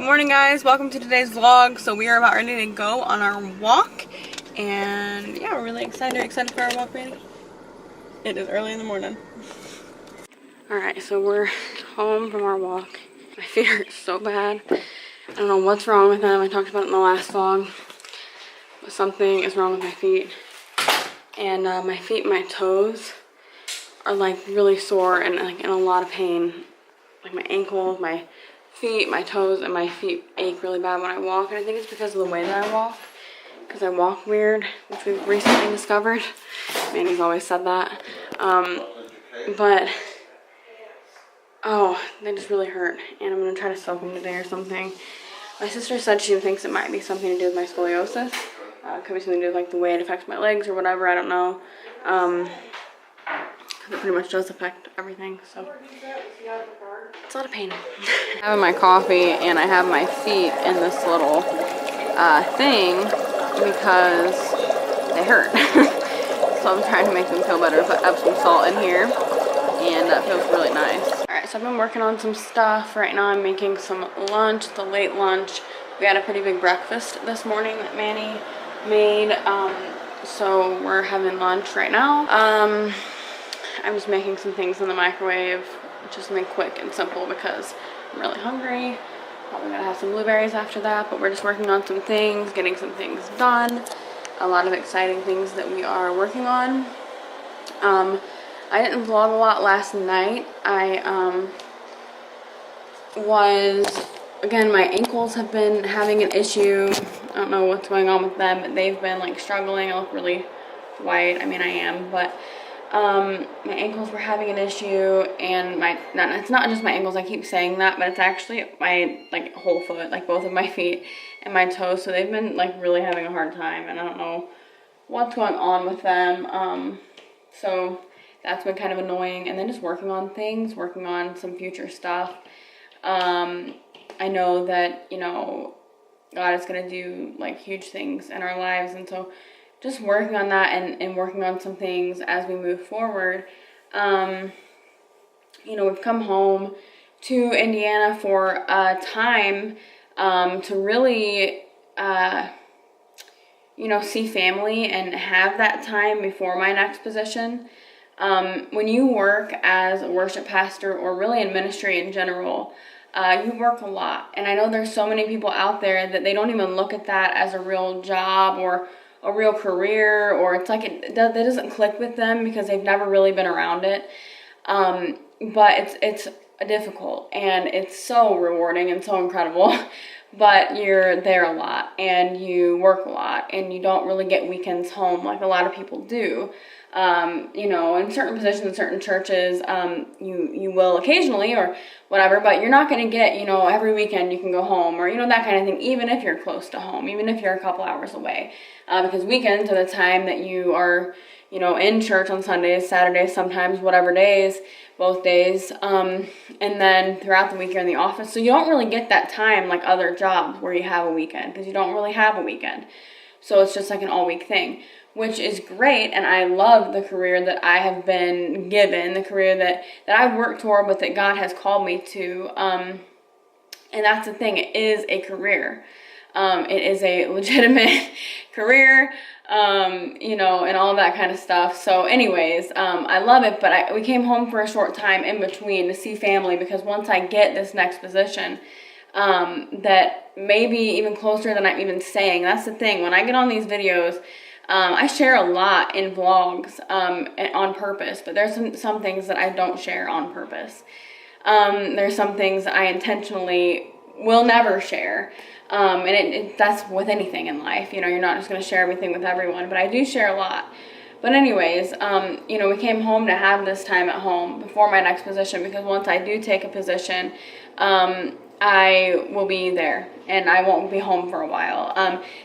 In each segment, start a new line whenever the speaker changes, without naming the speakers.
morning, guys. Welcome to today's vlog. So we are about ready to go on our walk, and yeah, we're really excited for our walk, Randy. It is early in the morning. All right, so we're home from our walk. My feet hurt so bad. I don't know what's wrong with them. I talked about it in the last vlog, but something is wrong with my feet, and my feet and my toes are like really sore and like in a lot of pain. Like my ankles, my feet, my toes, and my feet ache really bad when I walk, and I think it's because of the way that I walk, because I walk weird, which we've recently discovered. Mandy's always said that, but oh, they just really hurt, and I'm gonna try to soak them today or something. My sister said she thinks it might be something to do with my scoliosis. Could be something to do with like the way it affects my legs or whatever, I don't know. It pretty much does affect everything, so it's a lot of pain. I'm having my coffee and I have my feet in this little thing because they hurt. So I'm trying to make them feel better. Put Epsom salt in here, and that feels really nice. Alright, so I've been working on some stuff. Right now I'm making some lunch, the late lunch. We had a pretty big breakfast this morning that Manny made, so we're having lunch right now. I'm just making some things in the microwave, just something quick and simple because I'm really hungry. Probably gonna have some blueberries after that, but we're just working on some things, getting some things done. A lot of exciting things that we are working on. I didn't vlog a lot last night. Again, my ankles have been having an issue. I don't know what's going on with them, but they've been like struggling. I look really white. I mean, I am, but my ankles were having an issue, and it's not just my ankles, I keep saying that, but it's actually my like whole foot, like both of my feet and my toes. So they've been like really having a hard time, and I don't know what's going on with them. So that's been kind of annoying, and then just working on things, working on some future stuff. I know that, you know, God is gonna do like huge things in our lives, and so just working on that and working on some things as we move forward. You know, we've come home to Indiana for a time to really, you know, see family and have that time before my next position. When you work as a worship pastor or really in ministry in general, you work a lot. And I know there's so many people out there that they don't even look at that as a real job or a real career, or it's like that doesn't click with them because they've never really been around it. But it's difficult, and it's so rewarding and so incredible. But you're there a lot, and you work a lot, and you don't really get weekends home like a lot of people do. You know, in certain positions in certain churches, you will occasionally or whatever, but you're not going to get, you know, every weekend you can go home, or, you know, that kind of thing, even if you're close to home, even if you're a couple hours away, because weekends are the time that you are, you know, in church on Sundays, Saturdays, sometimes whatever days, both days, and then throughout the week you're in the office, so you don't really get that time like other jobs where you have a weekend, because you don't really have a weekend. So it's just like an all-week thing, which is great, and I love the career that I have been given, the career that I've worked toward, but that God has called me to, and that's the thing, it is a career. It is a legitimate career, you know, and all that kind of stuff. So anyways, I love it, but we came home for a short time in between to see family, because once I get this next position, that maybe even closer than I'm even saying, that's the thing, when I get on these videos, I share a lot in vlogs on purpose, but there's some things that I don't share on purpose. There's some things that I intentionally will never share, and that's with anything in life. You know, you're not just going to share everything with everyone, but I do share a lot. But anyways, you know, we came home to have this time at home before my next position, because once I do take a position, I will be there, and I won't be home for a while.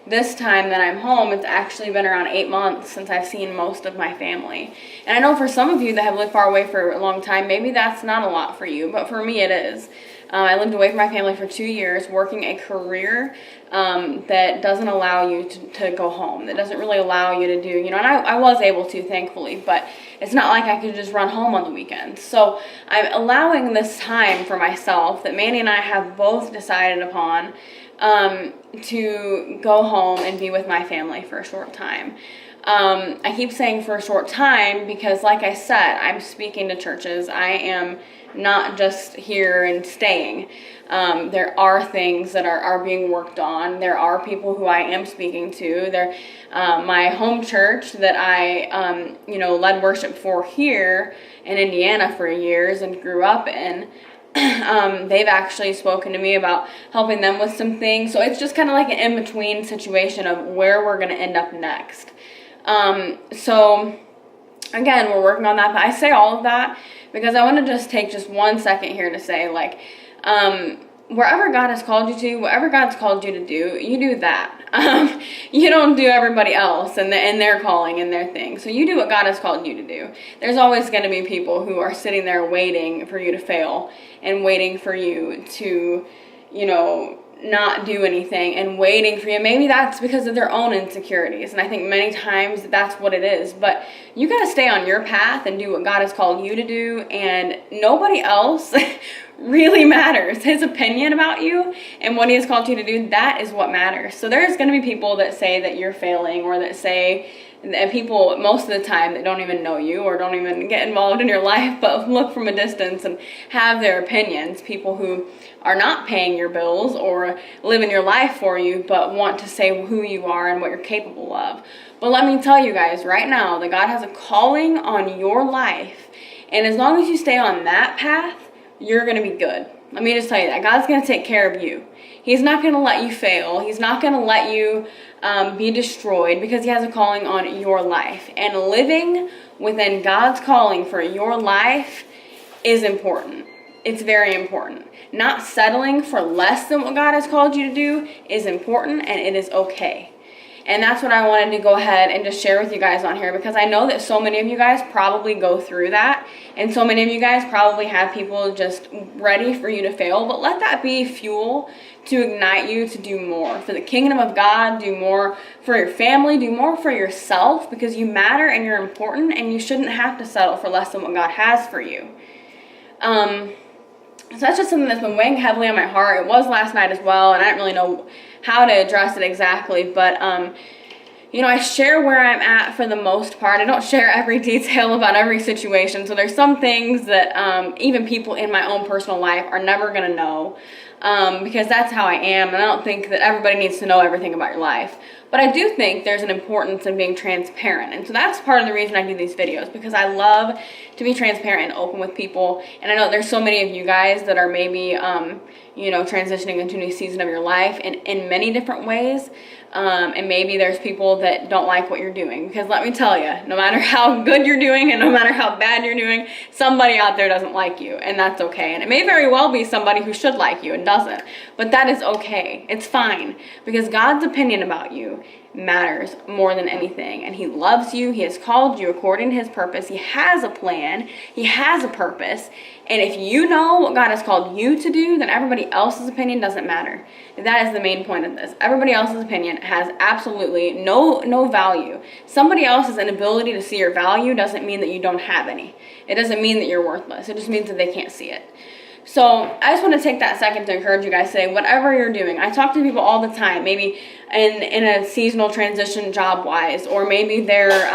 This time that I'm home, it's actually been around 8 months since I've seen most of my family. And I know for some of you that have lived far away for a long time, maybe that's not a lot for you, but for me it is. I lived away from my family for 2 years, working a career that doesn't allow you to go home, that doesn't really allow you to do, and I was able to, thankfully, but it's not like I could just run home on the weekends. So I'm allowing this time for myself that Mandy and I have both decided upon to go home and be with my family for a short time. I keep saying for a short time because, like I said, I'm speaking to churches. I am not just here and staying. There are things that are being worked on. There are people who I am speaking to. My home church that I, led worship for here in Indiana for years and grew up in, they've actually spoken to me about helping them with some things. So it's just kind of like an in-between situation of where we're going to end up next. So again, we're working on that, but I say all of that because I want to just take just 1 second here to say, wherever God has called you to, whatever God's called you to do, you do that. You don't do everybody else and their calling and their thing. So you do what God has called you to do. There's always going to be people who are sitting there waiting for you to fail and waiting for you to, not do anything and waiting for you. Maybe that's because of their own insecurities. And I think many times that's what it is. But you got to stay on your path and do what God has called you to do. And nobody else really matters. His opinion about you and what he has called you to do, that is what matters. So there's going to be people that say that you're failing, or that say, and people most of the time that don't even know you or don't even get involved in your life, but look from a distance and have their opinions. People who are not paying your bills or living your life for you, but want to say who you are and what you're capable of. But let me tell you guys right now that God has a calling on your life. And as long as you stay on that path, you're going to be good. Let me just tell you that. God's going to take care of you. He's not going to let you fail. He's not going to let you be destroyed, because he has a calling on your life. And living within God's calling for your life is important. It's very important. Not settling for less than what God has called you to do is important, and it is okay. And that's what I wanted to go ahead and just share with you guys on here, because I know that so many of you guys probably go through that. And so many of you guys probably have people just ready for you to fail. But let that be fuel to ignite you to do more for the kingdom of God, do more for your family, do more for yourself, because you matter and you're important, and you shouldn't have to settle for less than what God has for you. So that's just something that's been weighing heavily on my heart. It was last night as well, and I didn't really know how to address it exactly, but I share where I'm at for the most part. I don't share every detail about every situation, so there's some things that even people in my own personal life are never going to know, because that's how I am, and I don't think that everybody needs to know everything about your life. But I do think there's an importance in being transparent, and so that's part of the reason I do these videos, because I love to be transparent and open with people. And I know there's so many of you guys that are maybe transitioning into a new season of your life in many different ways. And maybe there's people that don't like what you're doing, because let me tell you, no matter how good you're doing and no matter how bad you're doing, somebody out there doesn't like you, and that's okay. And it may very well be somebody who should like you and doesn't, but that is okay. It's fine, because God's opinion about you matters more than anything, and he loves you. He has called you according to his purpose. He has a plan. He has a purpose. And if you know what God has called you to do, then everybody else's opinion doesn't matter. That is the main point of this. Everybody else's opinion has absolutely no value. Somebody else's inability to see your value doesn't mean that you don't have any. It doesn't mean that you're worthless. It just means that they can't see it. So I just want to take that second to encourage you guys, say whatever you're doing. I talk to people all the time, maybe in a seasonal transition job-wise, or maybe they're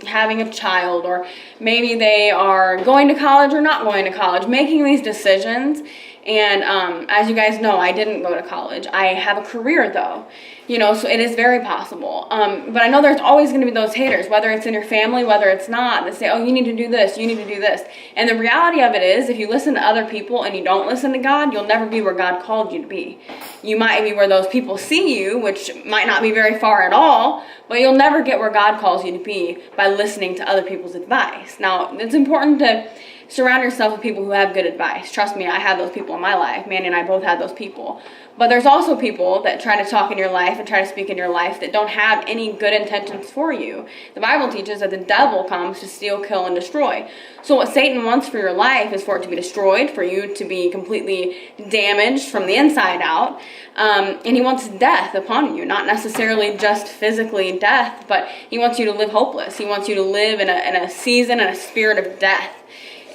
having a child, or maybe they are going to college or not going to college, making these decisions. And as you guys know, I didn't go to college. I have a career though, so it is very possible. But I know there's always going to be those haters, whether it's in your family, whether it's not, that say, oh, you need to do this, you need to do this. And the reality of it is, if you listen to other people and you don't listen to God, you'll never be where God called you to be. You might be where those people see you, which might not be very far at all, but you'll never get where God calls you to be by listening to other people's advice. Now, it's important to surround yourself with people who have good advice. Trust me, I had those people in my life. Manny and I both had those people. But there's also people that try to talk in your life and try to speak in your life that don't have any good intentions for you. The Bible teaches that the devil comes to steal, kill, and destroy. So what Satan wants for your life is for it to be destroyed, for you to be completely damaged from the inside out. And he wants death upon you, not necessarily just physically death, but he wants you to live hopeless. He wants you to live in a season and a spirit of death.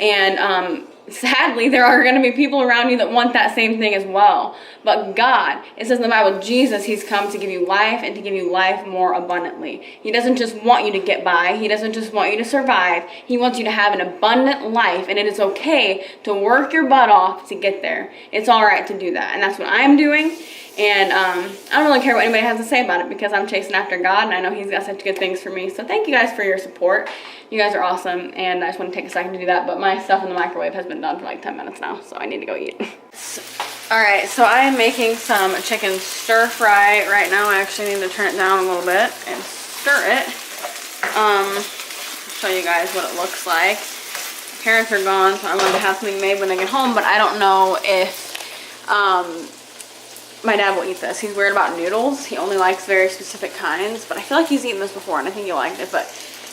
And sadly, there are going to be people around you that want that same thing as well. But God, it says in the Bible, Jesus, he's come to give you life and to give you life more abundantly. He doesn't just want you to get by. He doesn't just want you to survive. He wants you to have an abundant life, and it is okay to work your butt off to get there. It's all right to do that, and that's what I'm doing. And I don't really care what anybody has to say about it because I'm chasing after God, and I know he's got such good things for me. So thank you guys for your support. You guys are awesome, and I just want to take a second to do that. But my stuff in the microwave has been done for like 10 minutes now, so I need to go eat. Alright, so I am making some chicken stir fry right now. I actually need to turn it down a little bit and stir it. Show you guys what it looks like. Parents are gone, so I'm going to have something made when I get home, but I don't know if my dad will eat this. He's weird about noodles. He only likes very specific kinds, but I feel like he's eaten this before and I think he liked it, but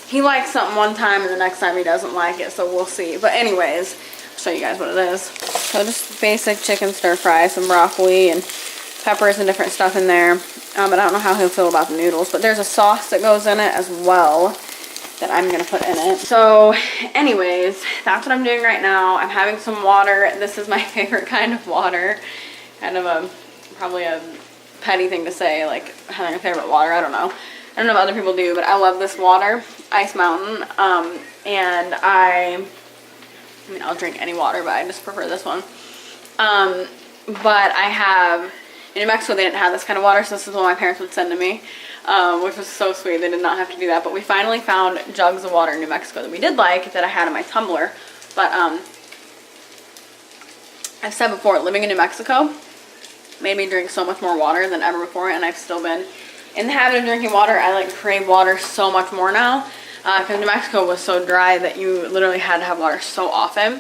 he likes something one time and the next time he doesn't like it, so we'll see. But anyways, I'll show you guys what it is. So just basic chicken stir fry, some broccoli and peppers and different stuff in there. But I don't know how he'll feel about the noodles, but there's a sauce that goes in it as well that I'm gonna put in it. So anyways, that's what I'm doing right now. I'm having some water. This is my favorite kind of water. Kind of probably a petty thing to say, like having a favorite water. I don't know if other people do, but I love this water, Ice Mountain. And I mean, I'll drink any water, but I just prefer this one. But I have, in New Mexico, they didn't have this kind of water, so this is what my parents would send to me, which was so sweet. They did not have to do that, but we finally found jugs of water in New Mexico that we did like, that I had in my tumbler. But I've said before, living in New Mexico made me drink so much more water than ever before, and I've still been in the habit of drinking water. I like crave water so much more now because New Mexico was so dry that you literally had to have water so often,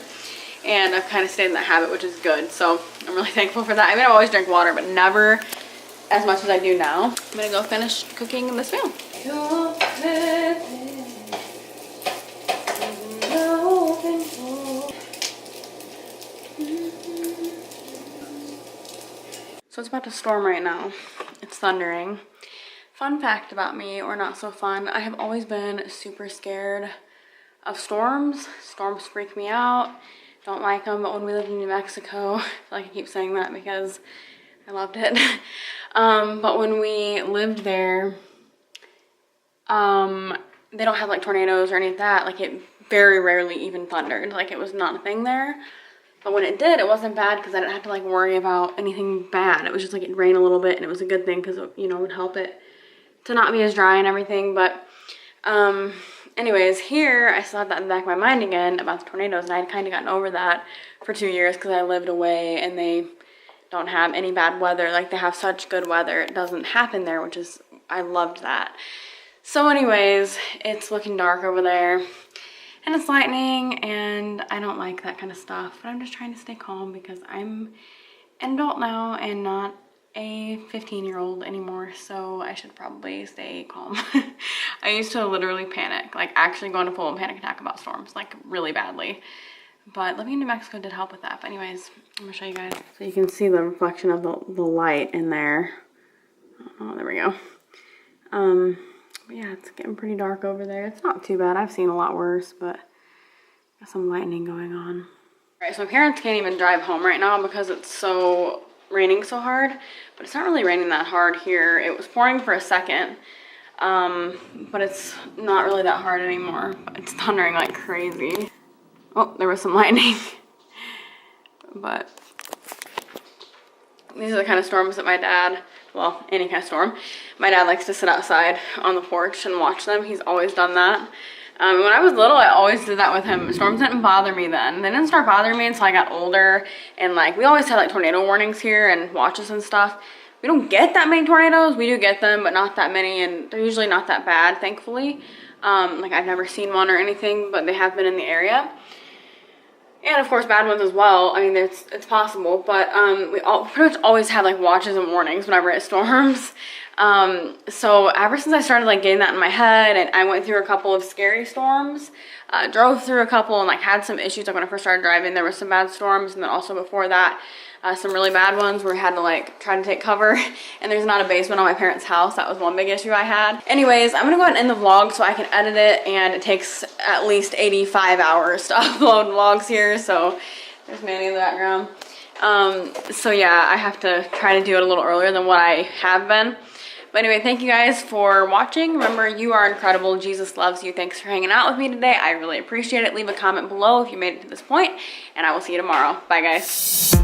and I've kind of stayed in that habit, which is good. So I'm really thankful for that. I mean, I always drink water, but never as much as I do now. I'm gonna go finish cooking this meal. So it's about to storm right now. It's thundering. Fun fact about me, or not so fun, I have always been super scared of storms. Storms freak me out. Don't like them, but when we lived in New Mexico, I feel like I keep saying that because I loved it. But when we lived there, they don't have like tornadoes or any of that. Like it very rarely even thundered. Like it was not a thing there. But when it did, it wasn't bad because I didn't have to like worry about anything bad. It was just like it rained a little bit and it was a good thing because it, you know, would help it to not be as dry and everything. But anyways, here I still had that in the back of my mind again about the tornadoes, and I had kind of gotten over that for 2 years because I lived away and they don't have any bad weather. Like they have such good weather. It doesn't happen there, which is, I loved that. So anyways, it's looking dark over there. And it's lightning, and I don't like that kind of stuff. But I'm just trying to stay calm because I'm an adult now and not a 15-year-old anymore. So I should probably stay calm. I used to literally panic, like actually go into full-on panic attack about storms, like really badly. But living in New Mexico did help with that. But anyways, I'm gonna show you guys. So you can see the reflection of the light in there. Oh, there we go. But yeah, it's getting pretty dark over there. It's not too bad. I've seen a lot worse, but got some lightning going on. All right, so my parents can't even drive home right now because it's so raining so hard, but it's not really raining that hard here. It was pouring for a second, but it's not really that hard anymore. It's thundering like crazy. Oh, there was some lightning. But these are the kind of storms that my dad, well, any kind of storm, my dad likes to sit outside on the porch and watch them. He's always done that. When I was little, I always did that with him. Storms didn't bother me then. They didn't start bothering me until I got older. And like, we always had like tornado warnings here and watches and stuff. We don't get that many tornadoes. We do get them, but not that many. And they're usually not that bad, thankfully. Like I've never seen one or anything, but they have been in the area. And of course bad ones as well. I mean, it's possible, but we all pretty much always have like watches and warnings whenever it storms. So ever since I started like getting that in my head, and I went through a couple of scary storms, drove through a couple and like had some issues. Like when I first started driving, there were some bad storms, and then also before that, some really bad ones where we had to like try to take cover. And there's not a basement on my parents' house. That was one big issue I had. Anyways, I'm gonna go ahead and end the vlog so I can edit it, and it takes at least 85 hours to upload vlogs here. So there's Manny in the background. So yeah, I have to try to do it a little earlier than what I have been. But anyway, thank you guys for watching. Remember, you are incredible. Jesus loves you. Thanks for hanging out with me today. I really appreciate it. Leave a comment below if you made it to this point, and I will see you tomorrow. Bye, guys.